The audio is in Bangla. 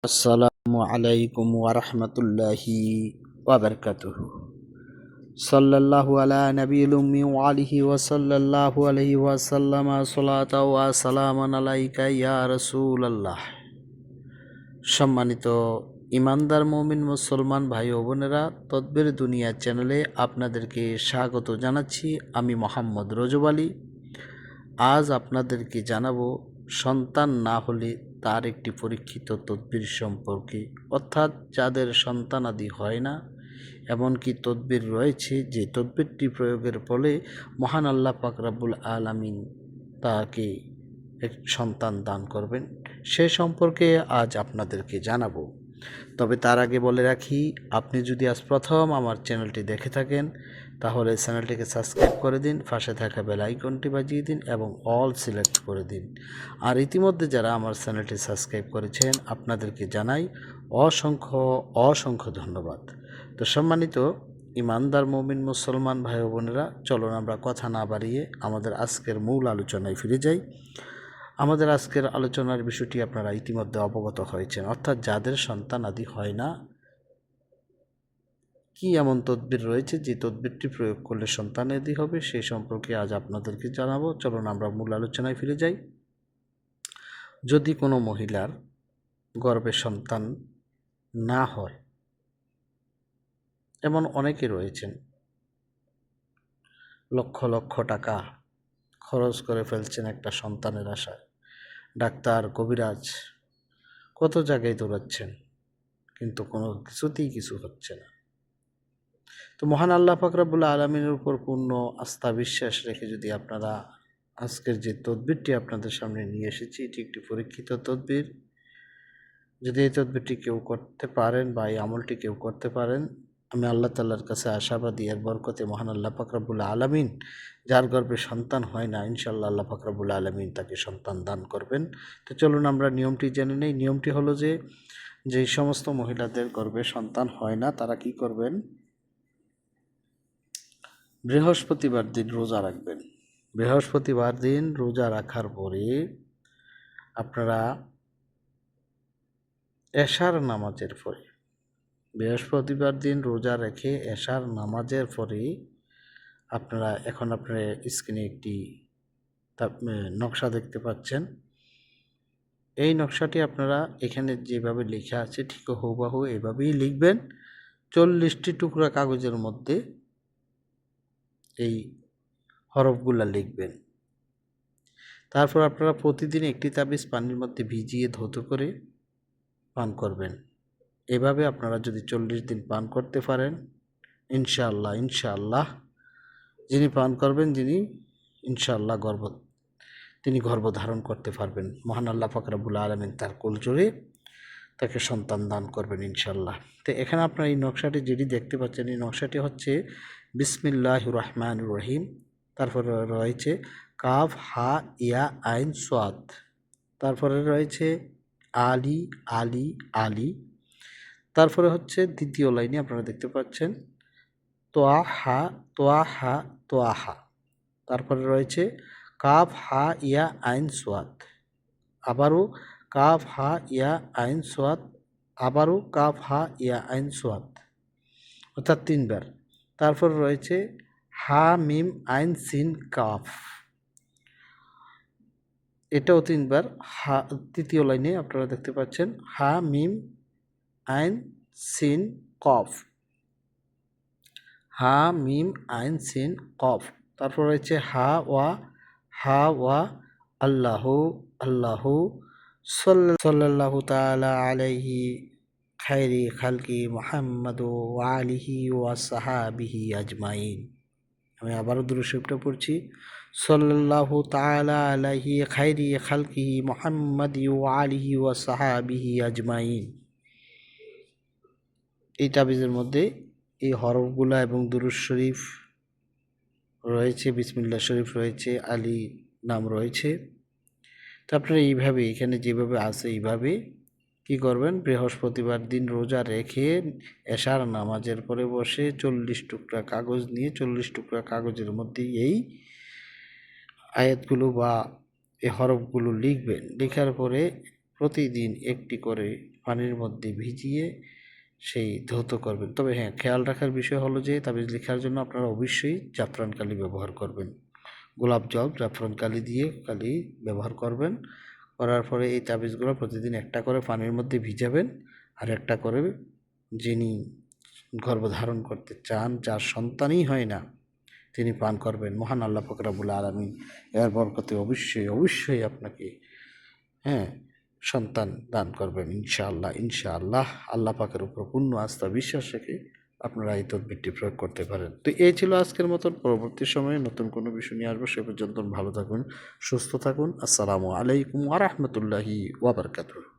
আসসালামু আলাইকুম ওয়া রাহমাতুল্লাহি ওয়া বারাকাতুহু। সাল্লাল্লাহু আলা নবিয়িল উম্মি ওয়া আলিহি ওয়া সাল্লাল্লাহু আলাইহি ওয়া সাল্লামা সালাতা ওয়া সালামান আলাইকা ইয়া রাসূলুল্লাহ। সম্মানিত ইমানদার মুমিন মুসলমান ভাই ও বোনেরা, তদবির দুনিয়া চ্যানেলে আপনাদেরকে স্বাগত জানাচ্ছি। আমি মোহাম্মদ রজব আলী। আজ আপনাদেরকে জানাবো সন্তান না হলে তার একটি পরীক্ষিত তদবির সম্পর্কে, অর্থাৎ যাদের সন্তানাদি হয় না, এমনকি তদবির রয়েছে যে তদবিরটি প্রয়োগের ফলে মহান আল্লাহ পাক রব্বুল আলামিন তাকে এক সন্তান দান করবেন, সে সম্পর্কে আজ আপনাদেরকে জানাবো। তবে তার আগে বলে রাখি, আপনি যদি আজ প্রথম আমার চ্যানেলটি দেখে থাকেন তাহলে চ্যানেলটিকে সাবস্ক্রাইব করে দিন, পাশে থাকা বেল আইকনটি বাজিয়ে দিন এবং অল সিলেক্ট করে দিন। আর ইতিমধ্যে যারা আমার চ্যানেলটি সাবস্ক্রাইব করেছেন আপনাদেরকে জানাই অসংখ্য অসংখ্য ধন্যবাদ। তো সম্মানিত ইমানদার মুমিন মুসলমান ভাই ও বোনেরা, চলুন আমরা কথা না বাড়িয়ে আমাদের আজকের মূল আলোচনায় ফিরে যাই। আমাদের আজকের আলোচনার বিষয়টি আপনারা ইতিমধ্যে অবগত হয়েছেন, অর্থাৎ যাদের সন্তান আদি হয় না, কি এমন তদবির রয়েছে যে তদবিরটি প্রয়োগ করলে সন্তান আদি হবে, সেই সম্পর্কে আজ আপনাদেরকে জানাবো। চলুন আমরা মূল আলোচনায় ফিরে যাই। যদি কোনো মহিলার গর্ভে সন্তান না হয়, এমন অনেকে রয়েছেন লক্ষ লক্ষ টাকা খরচ করে ফেলছেন একটা সন্তানের আশায়, ডাক্তার কবিরাজ কত জায়গায় দৌড়াচ্ছেন, কিন্তু কোনো কিছুতেই কিছু হচ্ছে না। তো মহান আল্লাহ পাক রব্বুল আলামিনের উপর পূর্ণ আস্থা বিশ্বাস রেখে যদি আপনারা আজকের যে তদবিরটি আপনাদের সামনে নিয়ে এসেছি, এটি একটি পরীক্ষিত তদবির। যদি এই তদবিরটি কেউ করতে পারেন বা এই আমলটি কেউ করতে পারেন, আমি আল্লাহ তাআলার কাছে আশাবাদী এর বরকতে মহান আল্লাহ পাক রব্বুল আলামিন যার গর্ভে সন্তান হয় না, ইনশাআল্লাহ আল্লাহ পাক রব্বুল আলামিন তাকে সন্তান দান করবেন। তো চলুন আমরা নিয়মটি জেনে নেই। নিয়মটি হলো যে যেই সমস্ত মহিলাদের গর্ভে সন্তান হয় না তারা কি করবেন, বৃহস্পতিবার দিন রোজা রাখবেন। বৃহস্পতিবার দিন রোজা রাখার পরে আপনারা এশার নামাজের পরে, বৃহস্পতিবার দিন রোজা রেখে এশার নামাজের পরে আপনারা আপনার স্ক্রিনে একটি নকশা দেখতে পাচ্ছেন। এই নকশাটি আপনারা এখানে যেভাবে লেখা আছে ঠিক হুবহু এভাবেই লিখবেন। 40টি টুকরা কাগজের মধ্যে এই হরফগুলা লিখবেন। তারপর আপনারা প্রতিদিন একটি তাবিজ পানির মধ্যে ভিজিয়ে ধৌত করে পান করবেন। এভাবে আপনারা যদি 40 দিন পান করতে পারেন, ইনশাআল্লাহ যিনি পান করবেন ইনশাআল্লাহ তিনি গর্ভধারণ করতে পারবেন। মহান আল্লাহ পাক রব্বুল আলামিন তার কোলজোরে তাকে সন্তান দান করবেন ইনশাআল্লাহ। তো এখানে আপনারা এই নকশাটি যেটি দেখতে পাচ্ছেন, এই নকশাটি হচ্ছে বিসমিল্লাহির রহমানির রহিম, তারপরে রয়েছে কাফ হা ইয়া আইন সোয়াদ, তারপরে রয়েছে আলী আলী আলী, তারপরে হচ্ছে দ্বিতীয় লাইনে আপনারা দেখতে পাচ্ছেন তোয়াহা তোয়াহা তোয়াহা, তারপরে রয়েছে কাফ হা ইয়া আইন সোয়াদ, আবারও কাফ হা ইয়া আইন সোয়াদ, আবারও কাফ হা ইয়া আইন সোয়াদ, অর্থাৎ 3 বার। তারপর রয়েছে হা মিম আইন সিন কাফ, এটাও 3 বার। তৃতীয় লাইনে আপনারা দেখতে পাচ্ছেন হা মিম আইন সিন কফ, হা মিম আইন সিন কফ, তারপর রয়েছে হা ওয়া আল্লাহু আল্লাহু সাল্লাল্লাহু তাআলা আলাইহি খায়রি খালকি মুহাম্মাদু ওয়া আলিহি ওয়া সাহাবিহি আজমাইন। আমি আবারও দুরূদ শরীফটা পড়ছি, সাল্লাল্লাহু তাআলা আলাইহি খায়রি খালকি মুহাম্মাদি ওয়া আলিহি ওয়া সাহাবিহি আজমাইন। এই তাবিজের মধ্যে এই হরফগুলা এবং দুরূদ শরীফ রয়েছে, বিসমিল্লাহ শরীফ রয়েছে, আলী নাম রয়েছে। তো আপনারা এইভাবে এখানে যেভাবে আছে এইভাবে কি করবেন, বৃহস্পতিবার দিন রোজা রেখে এশার নামাজের পরে বসে 40 টুকরা কাগজ নিয়ে 40 টুকরা কাগজের মধ্যে এই আয়াতগুলো বা এই হরফগুলো লিখবেন। লেখার পরে প্রতিদিন একটি করে পানির মধ্যে ভিজিয়ে সেই ধৌত করবেন। তবে হ্যাঁ, খেয়াল রাখার বিষয় হলো যে তাবিজ লেখার জন্য আপনারা অবশ্যই জাফরান কালি ব্যবহার করবেন। গোলাপ জল জাফরান কালি দিয়ে কালি ব্যবহার করবেন। করার পরে এই তাবিজগুলো প্রতিদিন একটা করে পানির মধ্যে ভিজাবেন, আর একটা করে যিনি গর্ভধারণ করতে চান, যার সন্তানই হয় না, তিনি পান করবেন। মহান আল্লাহ পাক রব্বুল আলামিন এর বরকতে অবশ্যই আপনাকে সন্তান দান করবেন ইনশাআল্লাহ। ইনশাআল্লাহ আল্লাহ পাকের উপর পূর্ণ আস্থা বিশ্বাস রেখে আপনারা এই তদবিরটি প্রয়োগ করতে পারেন। তো এই ছিল আজকের মতন। পরবর্তী সময়ে নতুন কোনো বিষয় নিয়ে আসবো। সে পর্যন্ত ভালো থাকুন, সুস্থ থাকুন। আসসালামু আলাইকুম ওয়া রাহমাতুল্লাহি ওয়া বারাকাতুহু।